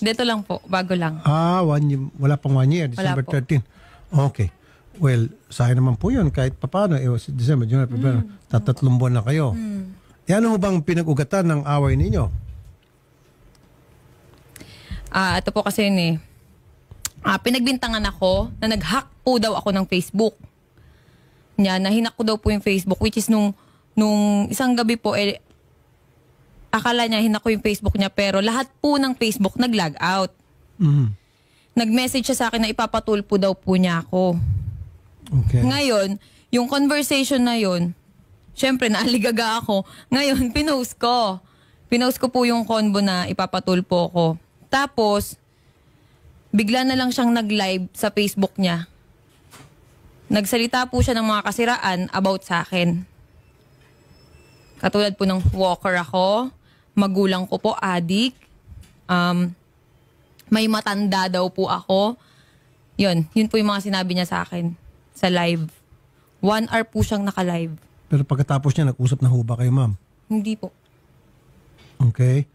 Dito lang po, bago lang. Wala pang 1 year, December 13. Okay. Well, sa akin naman po yun, kahit papano, December, January, February, tatatlong buwan na kayo. Ano mo bang pinag-ugatan ng away ninyo? Ito po kasi yun eh. Pinagbintangan ako na nag-hack po daw ako ng Facebook. Nahinak ko daw po yung Facebook, which is nung isang gabi po, akala niya hinak ko yung Facebook niya, pero lahat po ng Facebook nag-log out. Nag-message siya sa akin na ipapatulpo daw po niya ako. Okay. Ngayon, yung conversation na yun, syempre naaligaga ako. Ngayon, pinost ko. Pinost ko po yung convo na ipapatulpo ko. Tapos, bigla na lang siyang nag-live sa Facebook niya. Nagsalita po siya ng mga kasiraan about sa akin. Katulad po ng walker ako, magulang ko po, adik, may matanda daw po ako. Yun po yung mga sinabi niya sa akin sa live. 1 hour po siyang naka-live. Pero pagkatapos niya, nag-usap na ho ba kayo, ma'am? Hindi po. Okay.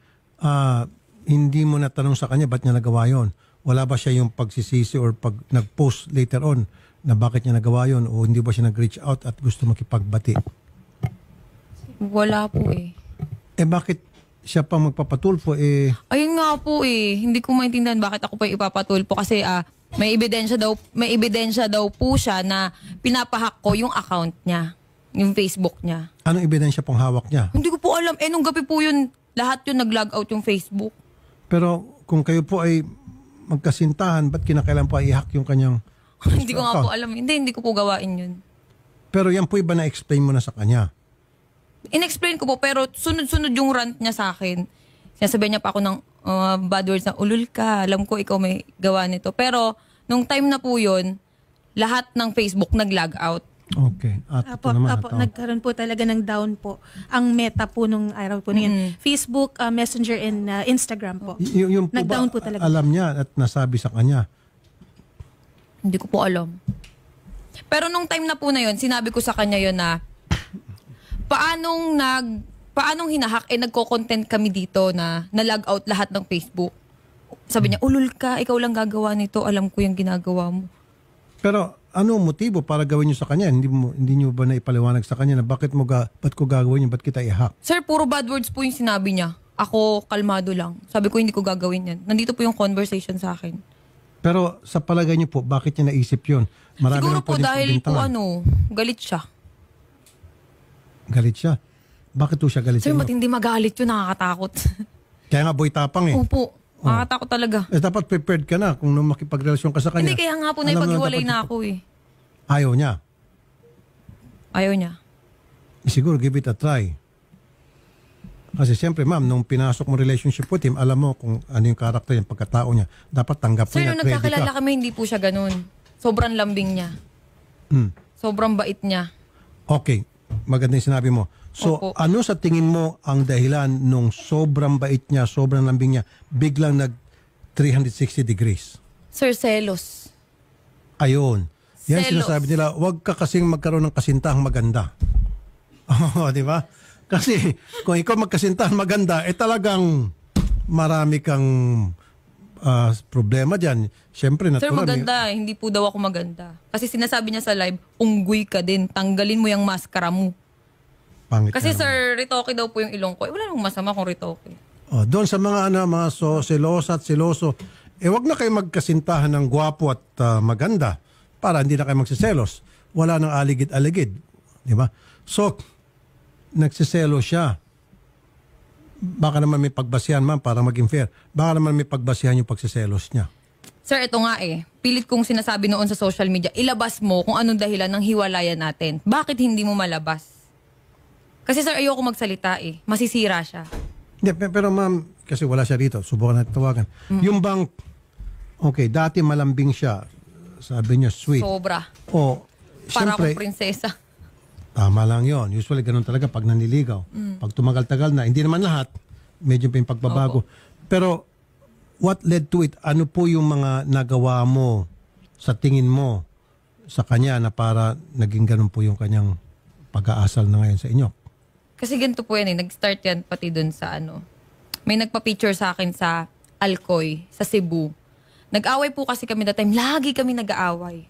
Hindi mo natanong sa kanya ba't niya nagawa yun? Wala ba siya yung pagsisisi or pag nag-post later on na bakit niya nagawa yun o hindi ba siya nag-reach out at gusto makipagbati? Wala po eh. Bakit siya pa magpapatulpo Ayun nga po eh. Hindi ko maintindihan bakit ako pa ipapatulpo kasi may ebidensya daw po siya na pinapahack ko yung account niya, yung Facebook niya. Anong ebidensya pong hawak niya? Hindi ko po alam. Nung gabi po yun, lahat yun nag-log out yung Facebook. Pero kung kayo po ay magkasintahan, ba't kinakailan po i-hack yung kanyang Hindi ko nga po alam. Hindi ko po gawain yun. Pero yan po iba na-explain mo na sa kanya? In-explain ko po, pero sunod-sunod yung rant niya sa akin. Sinasabihan niya pa ako ng bad words na, ulul ka, alam ko ikaw may gawa nito. Pero, nung time na po yun, lahat ng Facebook nag-log out. Okay. At ito naman, nagkaroon po talaga ng down po. Ang meta po nung araw po na yan. Facebook, Messenger, and Instagram po. Yung po nag-down ba po talaga. alam niya at nasabi sa kanya? Hindi ko po alam. Pero nung time na po na yun, sinabi ko sa kanya yun na, paanong hinahack, nagko-content kami dito na na-log out lahat ng Facebook. Sabi niya, ulul ka, ikaw lang gagawa nito, alam ko yung ginagawa mo. Pero ano motibo para gawin niyo sa kanya? Hindi niyo ba naipaliwanag sa kanya na ba't ko gagawin yun, ba't kita i-hack? Sir, puro bad words po yung sinabi niya. Ako, kalmado lang. Sabi ko, hindi ko gagawin yan. Nandito po yung conversation sa akin. Pero sa palagay niyo po, bakit niya naisip yun? Marami siguro po dahil po galit siya. Galit siya? Bakit po siya galit Sir, siya? ba't hindi magalit yun? Nakakatakot. Kaya nga boy tapang eh. Opo. Nakakatakot talaga. Dapat prepared ka na kung nung makipagrelasyon ka sa kanya. Hindi, kaya nga po naipag-iwalay na ako eh. Ayaw niya? Ayaw niya. Siguro give it a try. Kasi siyempre ma'am, nung pinasok mo relationship with him, alam mo kung ano yung karakter niya, pagkatao niya. Dapat tanggap mo Sir, niya, nung nagkakilala kami, hindi po siya ganun. Sobrang lambing niya. Sobrang bait niya. Okay. Maganda yung sinabi mo. So, Opo. ano sa tingin mo ang dahilan nung sobrang bait niya, sobrang lambing niya, biglang nag 360 degrees? Sir, selos. Ayun. Yan Selos. sinasabi nila, huwag ka kasing magkaroon ng kasintahang maganda. Oo, di ba? Kasi kung ikaw magkasintahan maganda, talagang marami kang problema dyan. Siyempre, Sir, natural. maganda. Hindi po daw ako maganda. Kasi sinasabi niya sa live, unggoy ka din. Tanggalin mo yung maskara mo. Pangit Kasi na naman. sir, ritoke daw po yung ilong ko. Wala namang masama kung ritoke. Doon sa mga selosa at seloso, wag na kayo magkasintahan ng gwapo at maganda para hindi na kayo magsiselos. Wala nang aligid-aligid. Di ba? So, nagsiselo siya. Baka naman may pagbasihan man para maging fair. Baka naman may pagbasihan yung pagsiselos niya. Sir, ito nga pilit kong sinasabi noon sa social media, ilabas mo kung anong dahilan ng hiwalayan natin. Bakit hindi mo malabas? Kasi sir, ayoko magsalita masisira siya. Hindi, pero ma'am, kasi wala siya rito. Subukan natin tawagan. Yung bang, okay, dati malambing siya. Sabi niya, sweet. Sobra. O, Para siyempre, akong prinsesa. tama lang yon. Usually, ganun talaga pag naniligaw. Pag tumagal-tagal na, hindi naman lahat, medyo pa yung pagbabago. Pero, what led to it? Ano po yung mga nagawa mo sa tingin mo sa kanya na para naging ganun po yung kanyang pag-aasal na ngayon sa inyo? Kasi ganito po yan nag-start yan pati dun sa may nagpa-picture sa akin sa Alcoy sa Cebu. Nag-away po kasi kami that time. Lagi kami nag-aaway.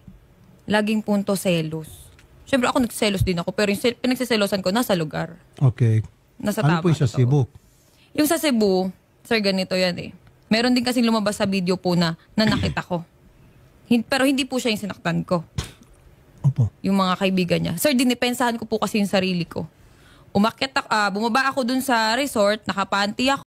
Laging punto selos. Siyempre ako nagselos din ako, pero yung pinagsiselosan ko nasa lugar. Okay. Nasa Ano tama. po yung sa totoo. Cebu? Yung sa Cebu, sir, ganito yan eh. Meron din kasing lumabas sa video po na nanakit ako. Pero hindi po siya yung sinaktan ko. Opo. Yung mga kaibigan niya. Sir, dinipensahan ko po kasi yung sarili ko. Bumaba ako dun sa resort, nakapanty ako.